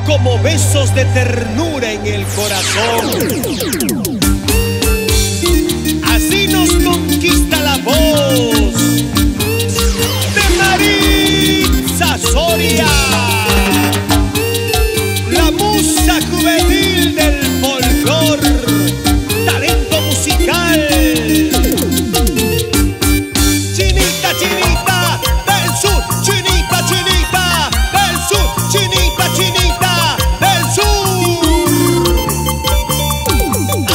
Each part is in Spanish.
como besos de ternura en el corazón. Así nos conquista la voz de Maritza Soria, la musa juvenil del folclor, talento musical. Chinita, chinita del sur, chinita, chinita del sur, chinita, chinita del sur.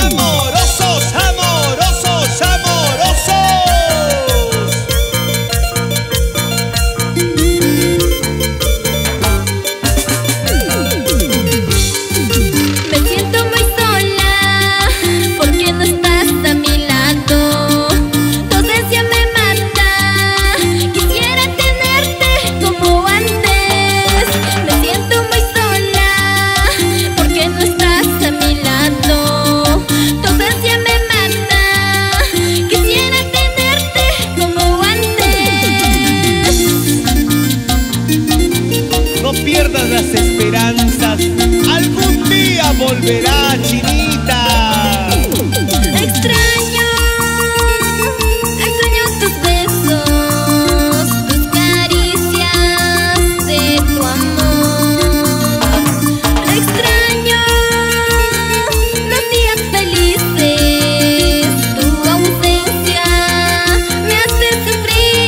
Amorosos, amorosos, amorosos. Me siento muy sola porque no estás a mi lado. Tu ausencia me mata. Quisiera tenerte como antes. Me siento muy sola porque no estás a mi lado. Tu ausencia me mata. Quisiera tenerte como antes. No pierdas las esperanzas, algún día volverá, chinita. Extraño, extraño tus besos, tus caricias de tu amor. Extraño los días felices, tu ausencia me hace sufrir.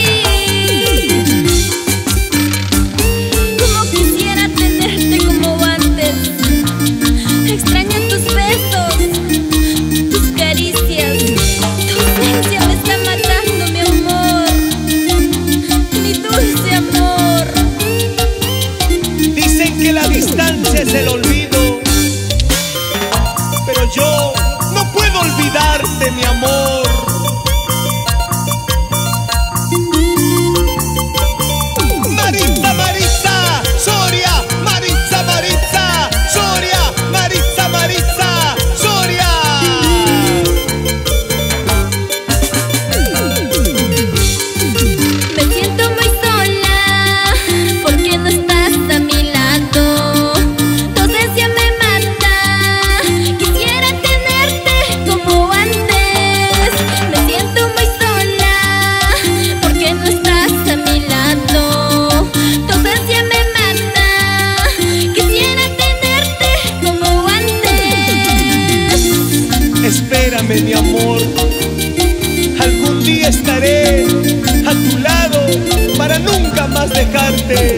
Como quisiera tenerte como antes. Extraño tus besos, tus caricias. Tu ausencia me está matando, mi amor, mi dulce amor. Dicen que la distancia es el olvido, pero yo no puedo olvidarte, mi amor. Maritza, Maritza Soria, Maritza, Maritza Soria, Maritza, Maritza Soria. Me siento muy sola porque no estás a mi lado. Tu ausencia me mata. Quisiera tenerte como antes. Me siento muy sola porque no estás a mi lado. Tu ausencia me mata. Quisiera tenerte como antes. Espérame, mi amor, algún día estaré a tu lado para nunca más dejarte.